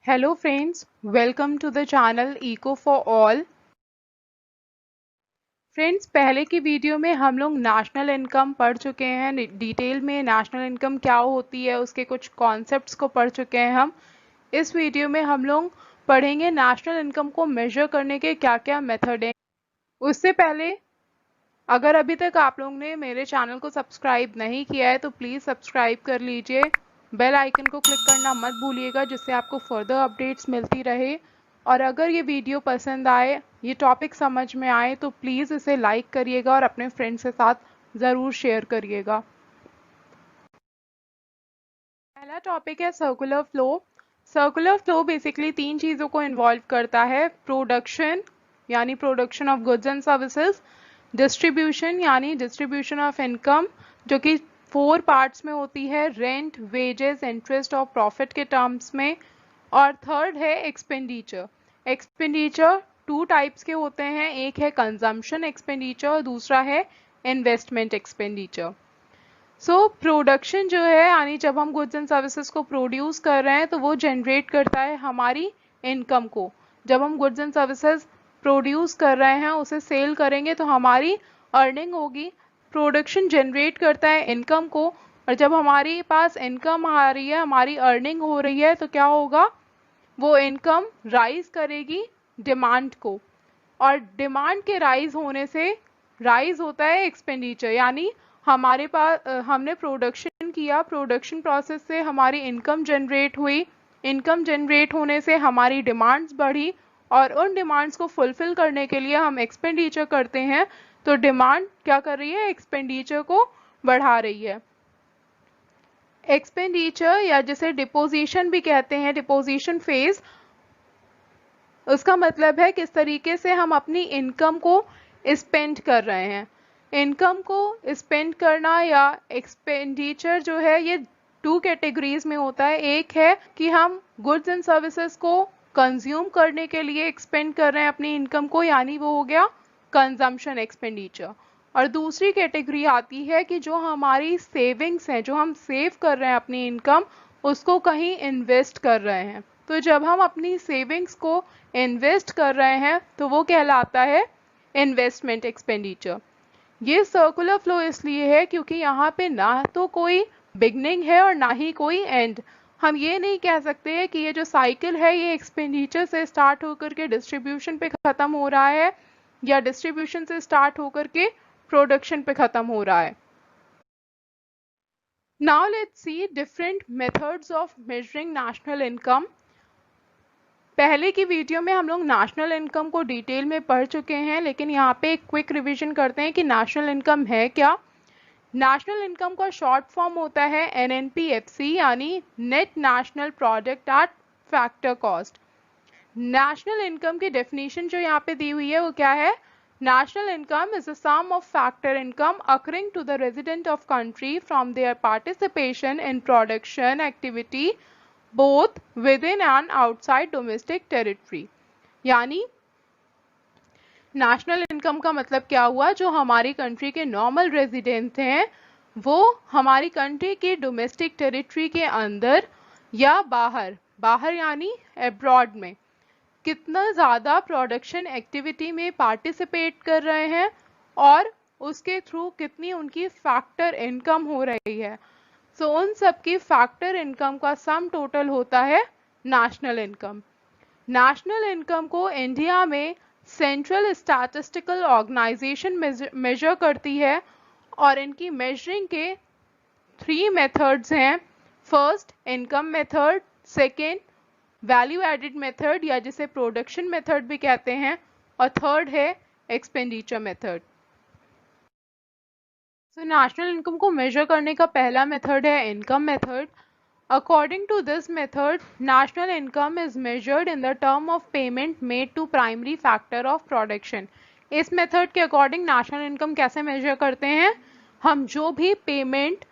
Hello friends, welcome to the channel Eco for All। Friends, पहले की video में हम लोग नेशनल इनकम पढ़ चुके हैं। डिटेल में नेशनल इनकम क्या होती है उसके कुछ कॉन्सेप्ट्स को पढ़ चुके हैं हम। इस वीडियो में हम लोग पढ़ेंगे नेशनल इनकम को मेजर करने के क्या क्या मेथड हैं। उससे पहले अगर अभी तक आप लोग ने मेरे चैनल को सब्सक्राइब नहीं किया है तो प्लीज़ सब्सक्राइब कर लीजिए। बेल आइकन को क्लिक करना मत भूलिएगा जिससे आपको फर्दर अपडेट्स मिलती रहे। और अगर ये वीडियो पसंद आए, ये टॉपिक समझ में आए तो प्लीज़ इसे लाइक करिएगा और अपने फ्रेंड्स के साथ ज़रूर शेयर करिएगा। पहला टॉपिक है circular flow. Circular flow basically तीन चीज़ों को इन्वॉल्व करता है। प्रोडक्शन यानी production of goods and services, distribution यानी डिस्ट्रीब्यूशन ऑफ इनकम जो कि 4 पार्ट्स में होती है, रेंट, वेजेस, इंटरेस्ट और प्रॉफिट के टर्म्स में। और थर्ड है एक्सपेंडिचर। एक्सपेंडिचर 2 टाइप्स के होते हैं, एक है कंजम्पशन एक्सपेंडिचर और दूसरा है इन्वेस्टमेंट एक्सपेंडिचर। प्रोडक्शन जो है यानी जब हम गुड्स एंड सर्विसेज को प्रोड्यूस कर रहे हैं तो वो जनरेट करता है हमारी इनकम को। जब हम गुड्स एंड सर्विसेज प्रोड्यूस कर रहे हैं उसे सेल करेंगे तो हमारी अर्निंग होगी। प्रोडक्शन जनरेट करता है इनकम को, और जब हमारे पास इनकम आ रही है, हमारी अर्निंग हो रही है, तो क्या होगा, वो इनकम राइज करेगी डिमांड को, और डिमांड के राइज होने से राइज होता है एक्सपेंडिचर। यानी हमारे पास हमने प्रोडक्शन किया, प्रोडक्शन प्रोसेस से हमारी इनकम जनरेट हुई, इनकम जनरेट होने से हमारी डिमांड्स बढ़ी, और उन डिमांड्स को फुलफिल करने के लिए हम एक्सपेंडिचर करते हैं। तो डिमांड क्या कर रही है, एक्सपेंडिचर को बढ़ा रही है। एक्सपेंडिचर या जिसे डिपोजिशन भी कहते हैं, डिपोजिशन फेज, उसका मतलब है किस तरीके से हम अपनी इनकम को स्पेंड कर रहे हैं। इनकम को स्पेंड करना या एक्सपेंडिचर जो है ये 2 कैटेगरीज में होता है। एक है कि हम गुड्स एंड सर्विसेज को कंज्यूम करने के लिए एक्सपेंड कर रहे हैं अपनी इनकम को, यानी वो हो गया कंजम्पशन एक्सपेंडिचर। और दूसरी कैटेगरी आती है कि जो हमारी सेविंग्स हैं, जो हम सेव कर रहे हैं अपनी इनकम, उसको कहीं इन्वेस्ट कर रहे हैं। तो जब हम अपनी सेविंग्स को इन्वेस्ट कर रहे हैं तो वो कहलाता है इन्वेस्टमेंट एक्सपेंडिचर। ये सर्कुलर फ्लो इसलिए है क्योंकि यहाँ पे ना तो कोई बिगनिंग है और ना ही कोई एंड। हम ये नहीं कह सकते हैं कि ये जो साइकिल है ये एक्सपेंडिचर से स्टार्ट होकर के डिस्ट्रीब्यूशन पे खत्म हो रहा है या डिस्ट्रीब्यूशन से स्टार्ट होकर के प्रोडक्शन पे खत्म हो रहा है। Now let's C different methods of measuring national income. पहले की वीडियो में हम लोग नेशनल इनकम को डिटेल में पढ़ चुके हैं, लेकिन यहाँ पे एक क्विक रिवीजन करते हैं कि नेशनल इनकम है क्या। नेशनल इनकम का शॉर्ट फॉर्म होता है NNPFC यानी net national product at factor cost. National income की डेफिनेशन जो यहाँ पे दी हुई है वो क्या है, national income is the sum of factor income accruing to the resident of country from their participation in production activity both with in and outside domestic territory. यानी नेशनल इनकम का मतलब क्या हुआ, जो हमारी कंट्री के नॉर्मल रेजिडेंट हैं वो हमारी कंट्री के डोमेस्टिक टेरिटरी के अंदर या बाहर, बाहर यानी अब्रॉड में कितना ज़्यादा प्रोडक्शन एक्टिविटी में पार्टिसिपेट कर रहे हैं और उसके थ्रू कितनी उनकी फैक्टर इनकम हो रही है। सो उन सब की फैक्टर इनकम का सम टोटल होता है नेशनल इनकम। नेशनल इनकम को इंडिया में सेंट्रल स्टैटिस्टिकल ऑर्गेनाइजेशन मेजर करती है, और इनकी मेजरिंग के 3 मेथड्स हैं। First income method, second value added method या जिसे प्रोडक्शन मेथड भी कहते हैं, और थर्ड है एक्सपेंडिचर मेथड। नेशनल इनकम को मेजर करने का पहला मेथड है income method. According to this method, national income is measured in the term of payment made to primary factor of production. इस मेथड के अकॉर्डिंग नेशनल इनकम कैसे major करते हैं, हम जो भी पेमेंट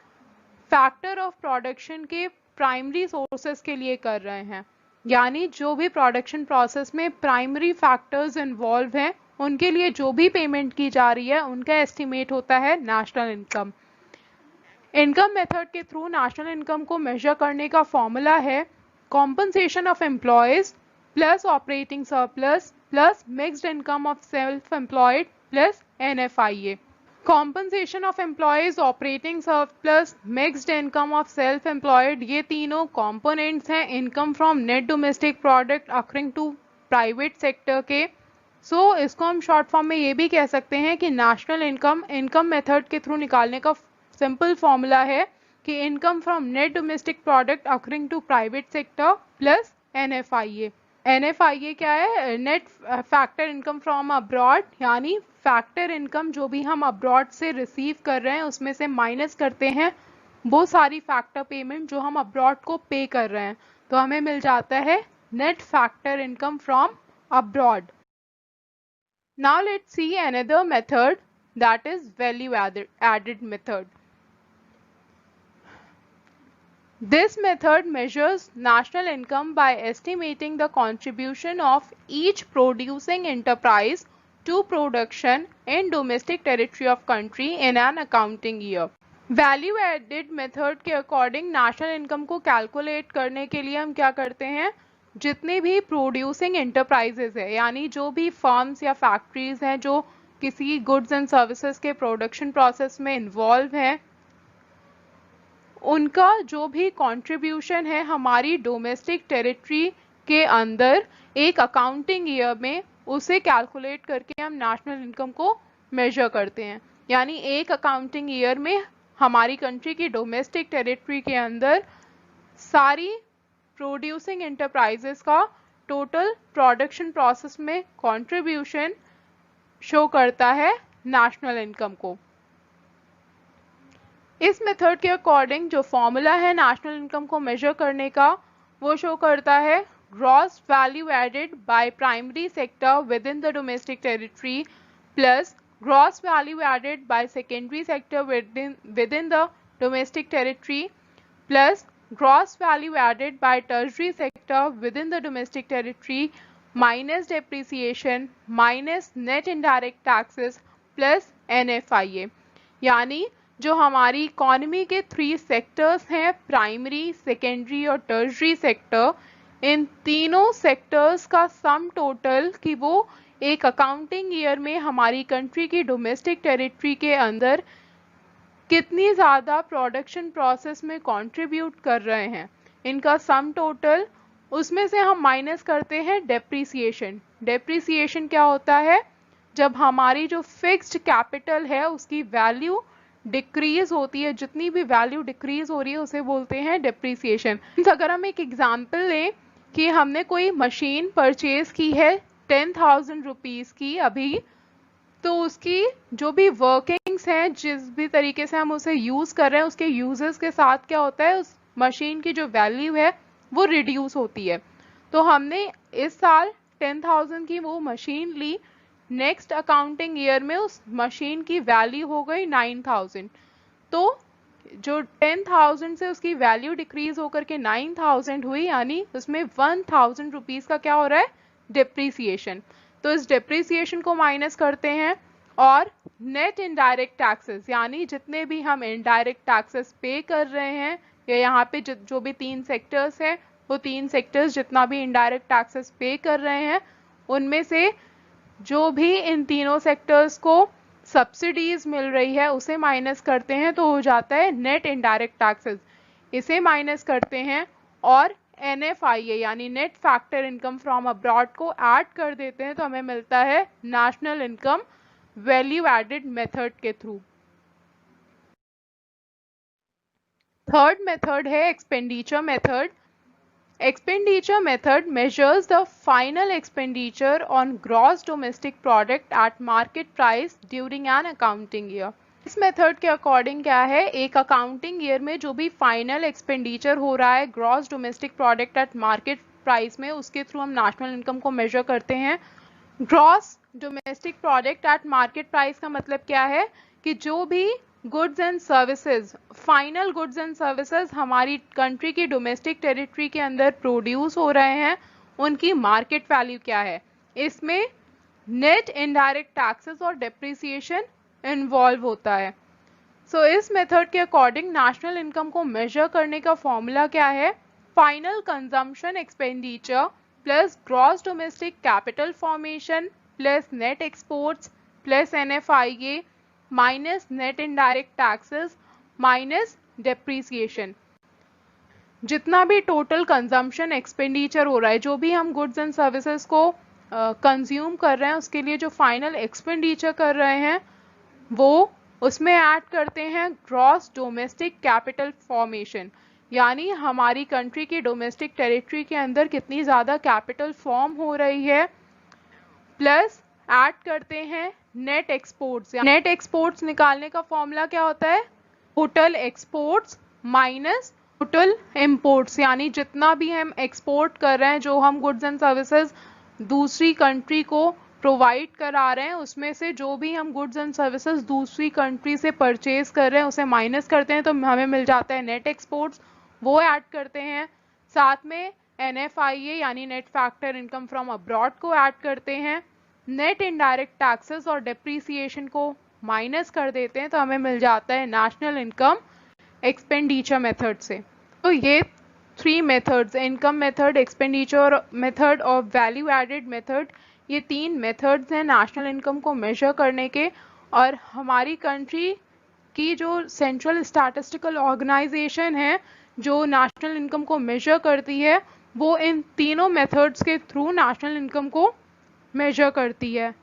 फैक्टर ऑफ प्रोडक्शन के प्राइमरी सोर्सेस के लिए कर रहे हैं, यानी जो भी प्रोडक्शन प्रोसेस में प्राइमरी फैक्टर्स इन्वॉल्व हैं उनके लिए जो भी पेमेंट की जा रही है उनका एस्टिमेट होता है नेशनल इनकम। इनकम मेथड के थ्रू नेशनल इनकम को मेजर करने का फॉर्मूला है compensation of employees plus operating surplus plus mixed income of self-employed plus NFIA. Compensation of employees, operating surplus, mixed income of self-employed, ये तीनों components हैं income from net domestic product occurring to private sector के. So इसको हम short form में ये भी कह सकते हैं कि national income method के through निकालने का simple formula है कि income from net domestic product occurring to private sector plus NFIA. NFIA क्या है? Net factor income from abroad, यानी फैक्टर इनकम जो भी हम अब्रॉड से रिसीव कर रहे हैं उसमें से माइनस करते हैं वो सारी फैक्टर पेमेंट जो हम अब्रॉड को पे कर रहे हैं, तो हमें मिल जाता है net factor income from abroad. Now let's see another method, that is value added method. This method measures national income by estimating the contribution of each producing enterprise to production in domestic territory of country in an accounting year. Value added method के according national income को calculate करने के लिए हम क्या करते हैं, जितने भी producing enterprises है, यानी जो भी firms या factories हैं जो किसी goods and services के production process में involve हैं, उनका जो भी कंट्रीब्यूशन है हमारी डोमेस्टिक टेरिटरी के अंदर एक अकाउंटिंग ईयर में, उसे कैलकुलेट करके हम नेशनल इनकम को मेजर करते हैं. यानी एक अकाउंटिंग ईयर में हमारी कंट्री की डोमेस्टिक टेरिटरी के अंदर सारी प्रोड्यूसिंग एंटरप्राइजेस का टोटल प्रोडक्शन प्रोसेस में कंट्रीब्यूशन शो करता है नेशनल इनकम को. इस मेथड के अकॉर्डिंग जो फॉर्मूला है नेशनल इनकम को मेजर करने का वो शो करता है gross value added by primary sector with in the domestic territory plus gross value added by secondary sector with in the domestic territory plus gross value added by tertiary sector with in the domestic territory minus depreciation minus net indirect taxes plus NFIA. यानी जो हमारी economy के 3 sectors हैं, primary, secondary और tertiary sector, इन तीनों sectors का sum total कि वो एक अकाउंटिंग ईयर में हमारी कंट्री की डोमेस्टिक टेरिटरी के अंदर कितनी ज़्यादा प्रोडक्शन प्रोसेस में कंट्रीब्यूट कर रहे हैं, इनका सम टोटल, उसमें से हम माइनस करते हैं डेप्रिसिएशन. डेप्रिसिएशन क्या होता है, जब हमारी जो फिक्स्ड कैपिटल है उसकी वैल्यू डिक्रीज होती है, जितनी भी वैल्यू डिक्रीज हो रही है उसे बोलते हैं डेप्रिसिएशन. अगर हम एक एग्जांपल लें कि हमने कोई मशीन परचेज की है 10,000 रुपीज़ की अभी, तो उसकी जो भी वर्किंग्स हैं, जिस भी तरीके से हम उसे यूज़ कर रहे हैं, उसके यूजेस के साथ क्या होता है, उस मशीन की जो वैल्यू है वो रिड्यूस होती है. तो हमने इस साल 10,000 की वो मशीन ली, नेक्स्ट अकाउंटिंग ईयर में उस मशीन की वैल्यू हो गई 9,000. तो जो 10,000 से उसकी वैल्यू डिक्रीज होकर के 9,000 हुई, यानी उसमें 1,000 रुपीज़ का क्या हो रहा है, डेप्रिसिएशन. तो इस डेप्रिसिएशन को माइनस करते हैं और नेट इनडायरेक्ट टैक्सेस, यानी जितने भी हम इनडायरेक्ट टैक्सेस पे कर रहे हैं, या यहाँ पे जो भी 3 सेक्टर्स हैं वो 3 सेक्टर्स जितना भी इनडायरेक्ट टैक्सेस पे कर रहे हैं, उनमें से जो भी इन तीनों सेक्टर्स को सब्सिडीज मिल रही है उसे माइनस करते हैं, तो हो जाता है नेट इनडायरेक्ट टैक्सेस. इसे माइनस करते हैं और NFIA यानी net factor income from abroad को ऐड कर देते हैं, तो हमें मिलता है national income value added method के थ्रू. थर्ड मेथड है expenditure method. Expenditure method measures the final expenditure on gross domestic product at market price during an accounting year. इस मेथड के अकॉर्डिंग क्या है, एक अकाउंटिंग ईयर में जो भी फाइनल एक्सपेंडिचर हो रहा है gross domestic product at market price में, उसके थ्रू हम नेशनल इनकम को मेजर करते हैं. Gross domestic product at market price का मतलब क्या है कि जो भी goods and services, final goods and services हमारी कंट्री की डोमेस्टिक टेरिटरी के अंदर प्रोड्यूस हो रहे हैं, उनकी मार्केट वैल्यू क्या है. इसमें नेट इनडायरेक्ट टैक्सेस और डेप्रिसिएशन इन्वॉल्व होता है. सो इस मेथड के अकॉर्डिंग नेशनल इनकम को मेजर करने का फॉर्मूला क्या है, final consumption expenditure plus gross domestic capital formation plus net exports plus NFIA minus net indirect taxes minus depreciation. जितना भी टोटल कंजम्पशन एक्सपेंडिचर हो रहा है, जो भी हम गुड्स एंड सर्विसेज को कंज्यूम कर रहे हैं, उसके लिए जो फाइनल एक्सपेंडिचर कर रहे हैं वो उसमें ऐड करते हैं ग्रॉस डोमेस्टिक कैपिटल फॉर्मेशन, यानी हमारी कंट्री की डोमेस्टिक टेरिटरी के अंदर कितनी ज़्यादा कैपिटल फॉर्म हो रही है, प्लस ऐड करते हैं नेट एक्सपोर्ट्स। नेट एक्सपोर्ट्स निकालने का फॉर्मूला क्या होता है? Total exports minus total imports, यानी जितना भी हम एक्सपोर्ट कर रहे हैं, जो हम गुड्स एंड सर्विसेज दूसरी कंट्री को प्रोवाइड करा रहे हैं, उसमें से जो भी हम गुड्स एंड सर्विसेज दूसरी कंट्री से परचेज कर रहे हैं उसे माइनस करते हैं तो हमें मिल जाता है नेट एक्सपोर्ट्स, वो ऐड करते हैं। साथ में NFIA यानी net factor income from abroad को ऐड करते हैं, नेट इनडायरेक्ट टैक्सेस और डेप्रीसिएशन को माइनस कर देते हैं तो हमें मिल जाता है नेशनल इनकम एक्सपेंडिचर मेथड से। तो ये 3 methods, income method, expenditure method और वैल्यू एडेड मेथड, ये 3 मेथड्स हैं नेशनल इनकम को मेजर करने के। और हमारी कंट्री की जो सेंट्रल स्टैटिस्टिकल ऑर्गेनाइजेशन है जो नेशनल इनकम को मेजर करती है, वो इन तीनों मेथड्स के थ्रू नेशनल इनकम को मेजर करती है।